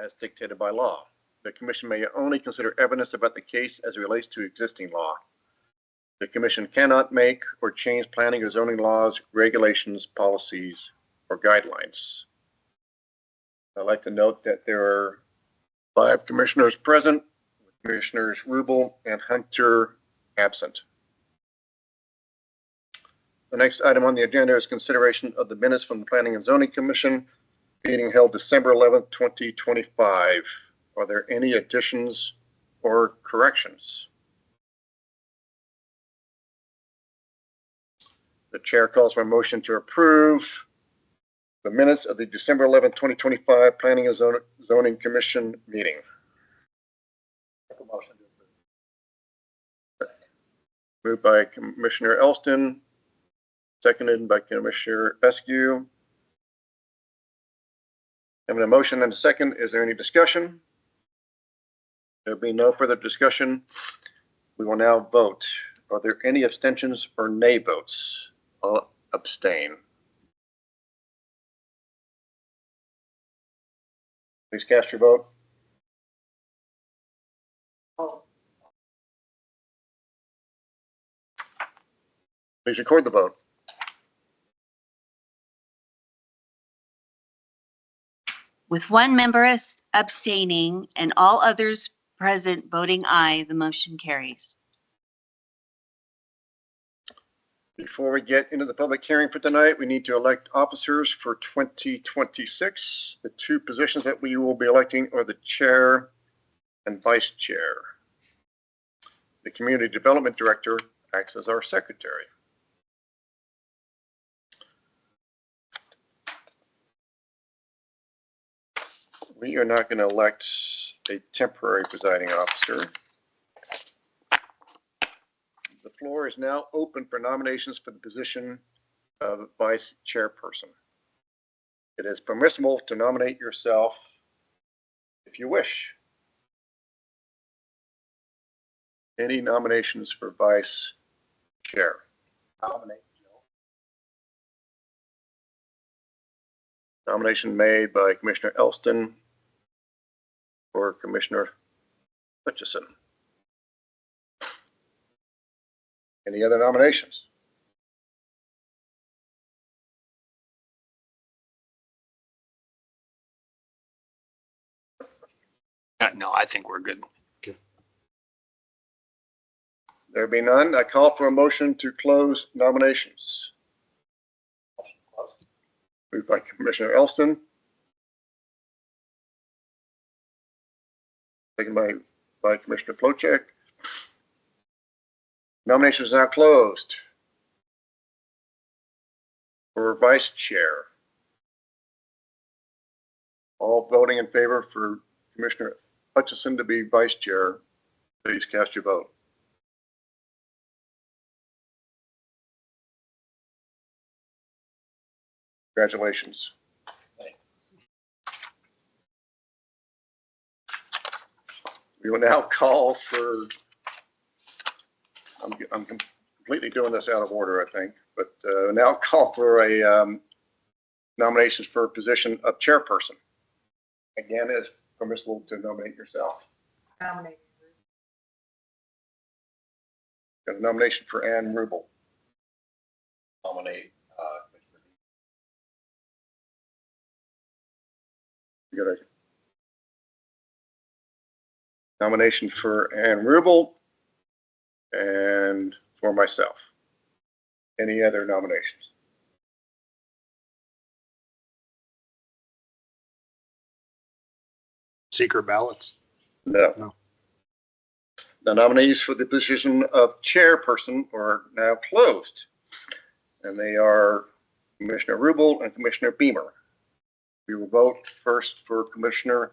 as dictated by law. The commission may only consider evidence about the case as it relates to existing law. The commission cannot make or change planning or zoning laws, regulations, policies, or guidelines. I'd like to note that there are 5 commissioners present, Commissioners Rubel and Hunter absent. The next item on the agenda is consideration of the minutes from the Planning and Zoning Commission meeting held December 11th, 2025. Are there any additions or corrections? The chair calls for a motion to approve the minutes of the December 11th, 2025 Planning and Zoning Commission meeting. Make a motion to approve. Moved by Commissioner Elston, seconded by Commissioner Eskew. Having a motion and a second, is there any discussion? There'll be no further discussion. We will now vote. Are there any abstentions or nay votes? I'll abstain. Please cast your vote. Please record the vote. With one member abstaining and all others present voting aye, the motion carries. Before we get into the public hearing for tonight, we need to elect officers for 2026. The 2 positions that we will be electing are the chair and vice chair. The community development director acts as our secretary. We are not going to elect a temporary presiding officer. The floor is now open for nominations for the position of vice chairperson. It is permissible to nominate yourself if you wish. Any nominations for vice chair? Nominate Jill. Nomination made by Commissioner Elston or Commissioner Hutchison. Any other nominations? No, I think we're good. Okay. There be none. I call for a motion to close nominations. Moved by Commissioner Elston. Taken by Commissioner Plotchek. Nominations are now closed for vice chair. All voting in favor for Commissioner Hutchison to be vice chair, please cast your vote. Congratulations. We will now call for, I'm completely doing this out of order, I think, but now call for a nominations for a position of chairperson. Again, it's permissible to nominate yourself. Nominate. Got a nomination for Ann Rubel. Nominate Commissioner. You got a nomination for Ann Rubel and for myself. Any other nominations? Secret ballots? No. No. The nominees for the position of chairperson are now closed, and they are Commissioner Rubel and Commissioner Beamer. We will vote first for Commissioner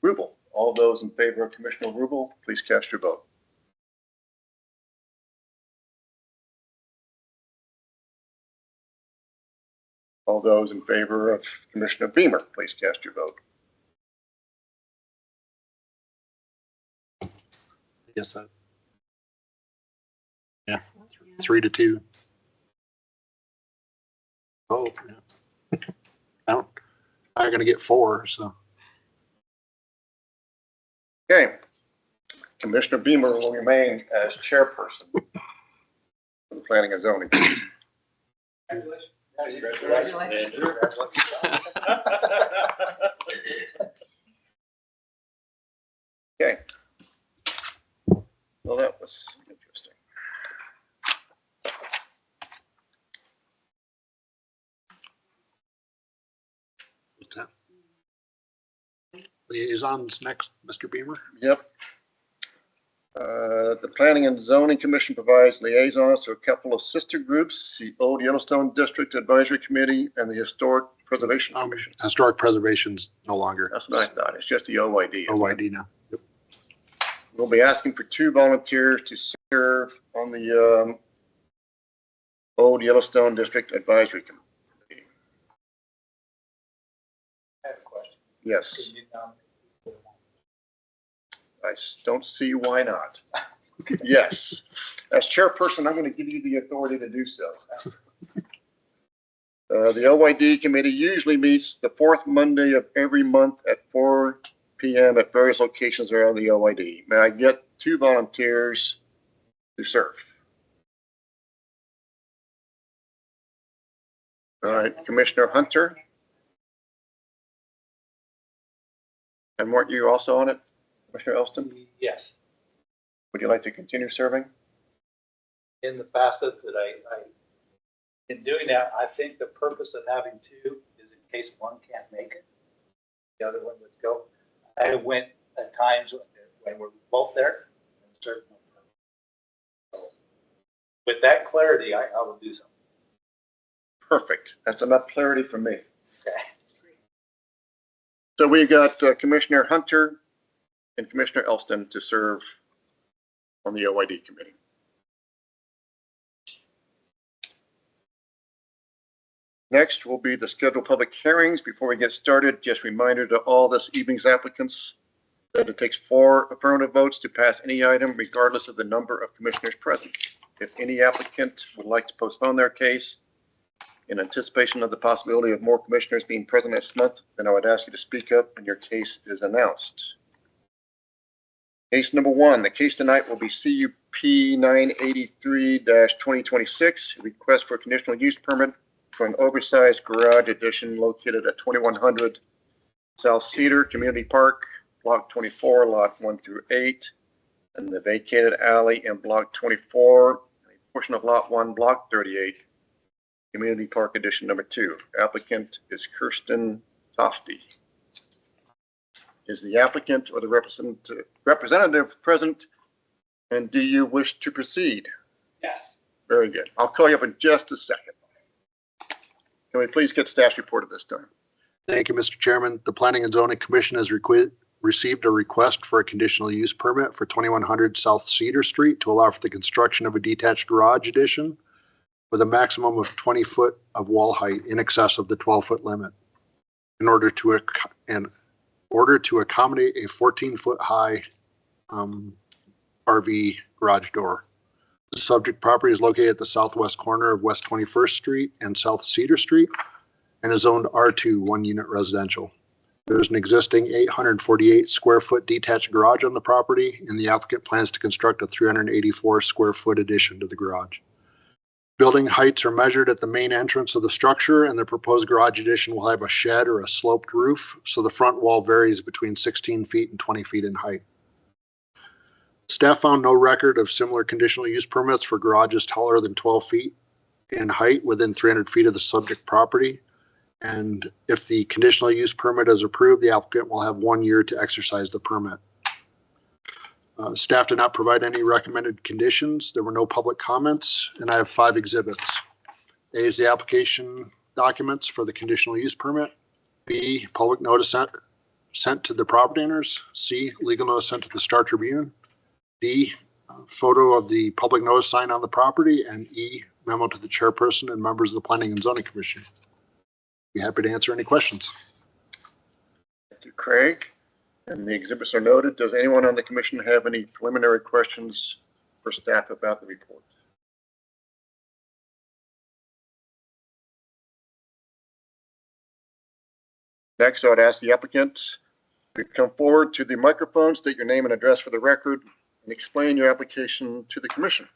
Rubel. All those in favor of Commissioner Rubel, please cast your vote. All those in favor of Commissioner Beamer, please cast your vote. Yes, sir. Yeah, 3-2. Oh, yeah. I'm going to get 4, so. Okay. Commissioner Beamer will remain as chairperson for the Planning and Zoning. Okay. Well, that was interesting. What's that? Liaisons next, Mr. Beamer. Yep. The Planning and Zoning Commission provides liaisons to a couple of sister groups, the Old Yellowstone District Advisory Committee and the Historic Preservation Commission. Historic preservation's no longer. That's what I thought. It's just the OID. isn't it? OID now. Yep. We'll be asking for 2 volunteers to serve on the Old Yellowstone District Advisory Committee. I have a question. Yes, Can you nominate? I don't see why not. Yes, as chairperson, I'm going to give you the authority to do so. The OID committee usually meets the 4th Monday of every month at 4 p.m. at various locations around the OID. May I get 2 volunteers to serve? All right, Commissioner Hunter. And weren't you also on it, Commissioner Elston? Yes, Would you like to continue serving? in the facet that in doing that, I think the purpose of having 2 is in case one can't make it, the other one would go. I went at times when we're both there and served. So, with that clarity, I will do something. Perfect. That's enough clarity for me. Okay. So we've got Commissioner Hunter and Commissioner Elston to serve on the OID committee. Next will be the scheduled public hearings. Before we get started, just a reminder to all this evening's applicants that it takes 4 affirmative votes to pass any item regardless of the number of commissioners present. If any applicant would like to postpone their case in anticipation of the possibility of more commissioners being present next month, then I would ask you to speak up when your case is announced. Case number 1, the case tonight will be CUP 983-2026, request for a conditional use permit for an oversized garage addition located at 2100 South Cedar Community Park, Block 24, Lot 1 through 8, and the vacated alley in Block 24, a portion of Lot 1, Block 38, Community Park Addition number 2. Applicant is Kirsten Tofty. Is the applicant or the representative present? And do you wish to proceed? Yes. Very good. I'll call you up in just a second. Can we please get staff's report at this time? Thank you, Mr. Chairman. The Planning and Zoning Commission has received a request for a conditional use permit for 2100 South Cedar Street to allow for the construction of a detached garage addition with a maximum of 20 foot of wall height in excess of the 12-foot limit in order to accommodate a 14-foot high RV garage door. The subject property is located at the southwest corner of West 21st Street and South Cedar Street and is zoned R2 1-unit residential. There's an existing 848 square foot detached garage on the property, and the applicant plans to construct a 384 square foot addition to the garage. Building heights are measured at the main entrance of the structure, and the proposed garage addition will have a shed or a sloped roof, so the front wall varies between 16 feet and 20 feet in height. Staff found no record of similar conditional use permits for garages taller than 12 feet in height within 300 feet of the subject property. And if the conditional use permit is approved, the applicant will have 1 year to exercise the permit. Staff did not provide any recommended conditions. There were no public comments, and I have 5 exhibits. A is the application documents for the conditional use permit. B, public notice sent to the property owners. C, legal notice sent to the Star Tribune. D, photo of the public notice sign on the property. And E, memo to the chairperson and members of the Planning and Zoning Commission. Be happy to answer any questions. Thank you, Craig. And the exhibits are noted. Does anyone on the commission have any preliminary questions for staff about the report? Next, I would ask the applicant You come forward to the microphone, state your name and address for the record, and explain your application to the commission.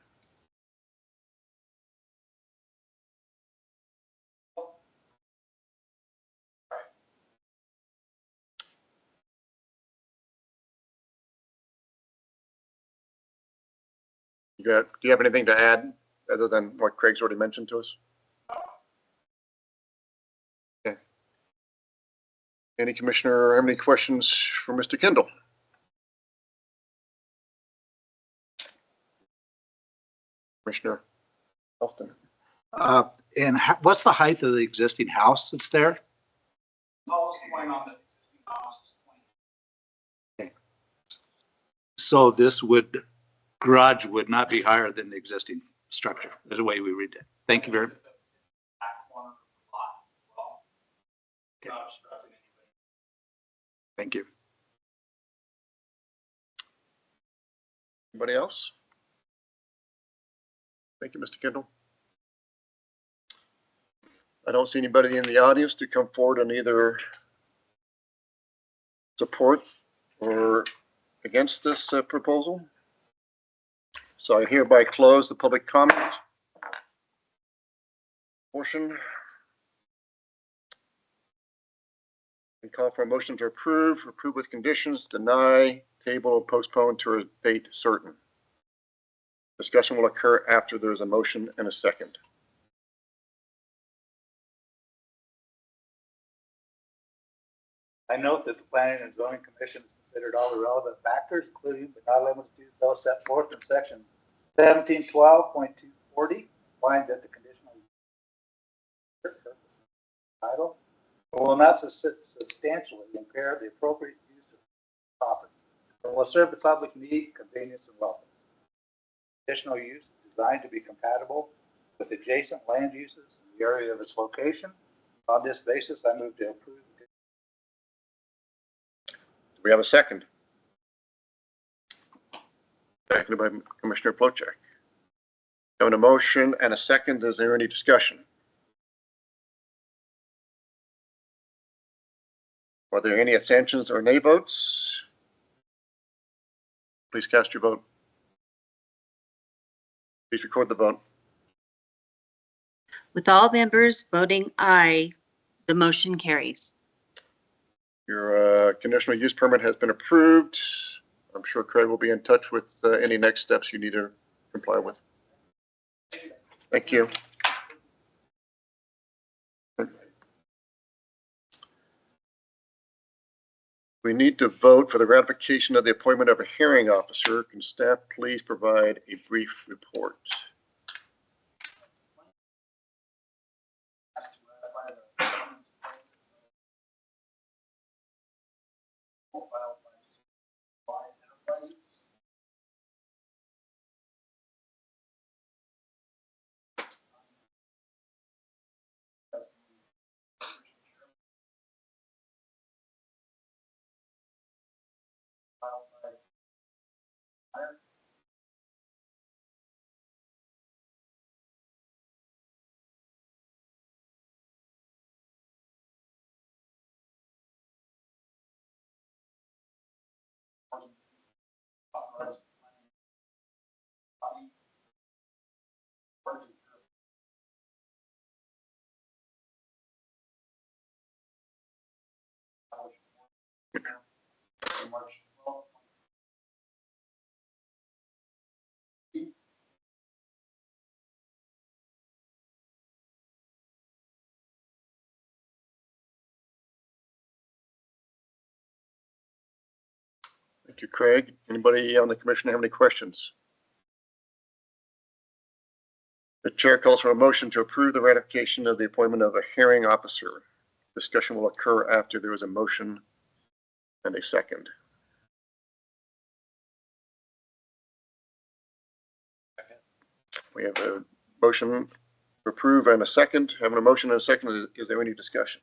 Do you have anything to add other than what Craig's already mentioned to us? Okay. Any commissioner have any questions for Mr. Kendall? Commissioner Elston? And what's the height of the existing house that's there? Okay. So this garage would not be higher than the existing structure, is the way we read it. Thank you very much. Thank you. Anybody else? Thank you, Mr. Kendall. I don't see anybody in the audience to come forward and either support or against this proposal. So I hereby close the public comment portion and call for a motion to approve with conditions, deny, table, or postpone to a date certain. Discussion will occur after there is a motion and a second. I note that the Planning and Zoning Commission has considered all the relevant factors, including but not limited to those set forth in section 1712.240, find that the conditional title will not substantially impair the appropriate use of property, but will serve the public need, convenience, and welfare. Additional use is designed to be compatible with adjacent land uses in the area of its location. On this basis, I move to approve. Do we have a second? Seconded by Commissioner Plowchek. Having a motion and a second, is there any discussion? Are there any abstentions or nay votes? Please cast your vote. Please record the vote. With all members voting aye, the motion carries. Your conditional use permit has been approved. I'm sure Craig will be in touch with any next steps you need to comply with. Thank you. We need to vote for the ratification of the appointment of a hearing officer. Can staff please provide a brief report? Thank you, Craig. Anybody on the commission have any questions? The chair calls for a motion to approve the ratification of the appointment of a hearing officer. Discussion will occur after there is a motion and a second. We have a motion to approve and a second. Having a motion and a second, is there any discussion?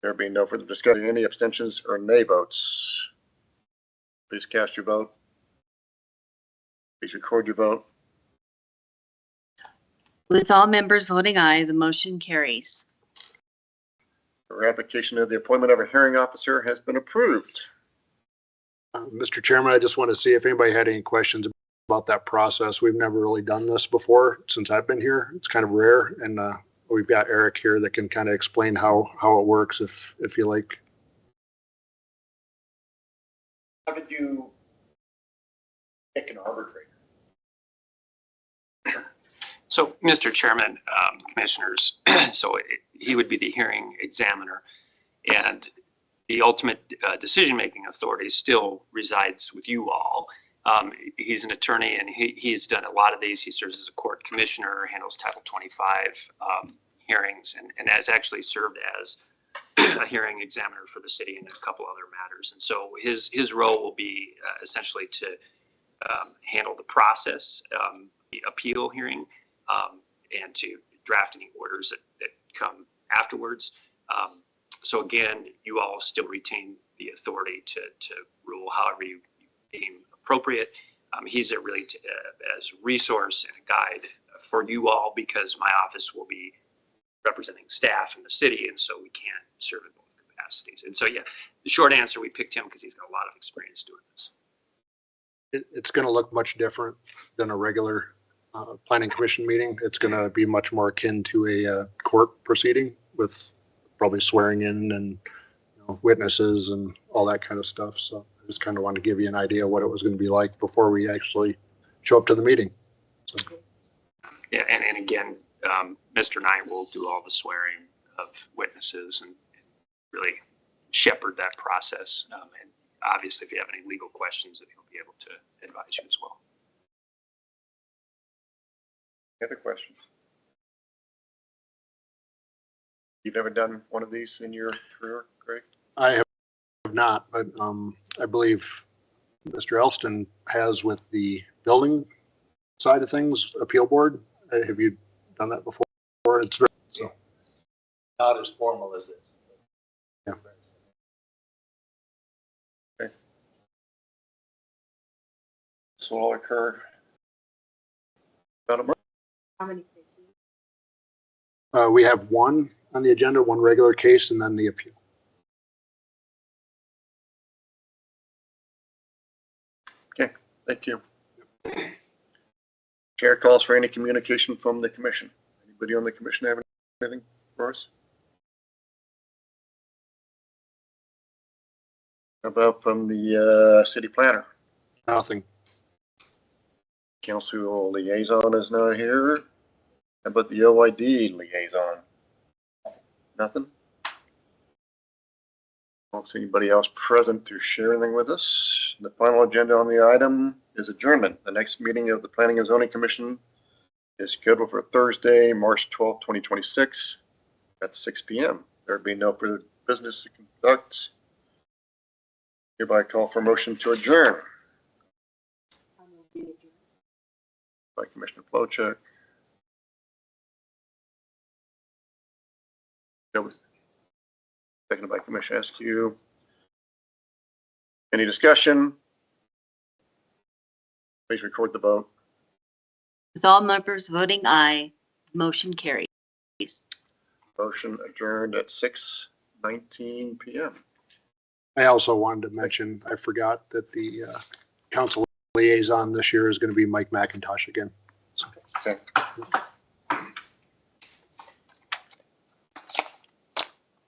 There being no further discussion, any abstentions or nay votes? Please cast your vote. Please record your vote. With all members voting aye, the motion carries. The ratification of the appointment of a hearing officer has been approved. Mr. Chairman, I just want to see if anybody had any questions about that process. We've never really done this before since I've been here. It's kind of rare, and we've got Eric here that can kind of explain how it works if you like. How did you pick an arbitrator? So, Mr. Chairman, Commissioners, he would be the hearing examiner, and the ultimate decision-making authority still resides with you all. He's an attorney, and he's done a lot of these. He serves as a court commissioner, handles Title 25 hearings, and has actually served as a hearing examiner for the city in a couple other matters. And so his role will be essentially to handle the process, the appeal hearing, and to draft any orders that come afterwards. So again, you all still retain the authority to rule however you deem appropriate. He's a really as resource and a guide for you all, because my office will be representing staff in the city, and so we can't serve in both capacities. And so, yeah, the short answer, we picked him because he's got a lot of experience doing this. It's going to look much different than a regular planning commission meeting. It's going to be much more akin to a court proceeding with probably swearing in and witnesses and all that kind of stuff. So I just kind of wanted to give you an idea what it was going to be like before we actually show up to the meeting. So. Yeah, and again, Mr. Knight will do all the swearing of witnesses and really shepherd that process. And obviously, if you have any legal questions, he'll be able to advise you as well. Any other questions? You've never done one of these in your career, Greg? I have not, but I believe Mr. Elston has with the building side of things, appeal board. Have you done that before? It's very, so. Not as formal as this. Yeah. Okay. This will all occur about a month. How many cases? We have one on the agenda, one regular case, and then the appeal. Okay, thank you. Chair calls for any communication from the commission. Anybody on the commission have anything for us? How about from the city planner? Nothing. Council liaison is not here. How about the OID liaison? Nothing? I don't see anybody else present to share anything with us. The final agenda on the item is adjournment. The next meeting of the Planning and Zoning Commission is scheduled for Thursday, March 12th, 2026 at 6 p.m. There will be no further business to conduct. Hereby call for motion to adjourn. By Commissioner Plowchuk. Seconded by Commissioner Askew. Any discussion? Please record the vote. With all members voting aye, motion carries. Motion adjourned at 6:19 p.m. I also wanted to mention, I forgot that the council liaison this year is going to be Mike McIntosh again. So. Okay.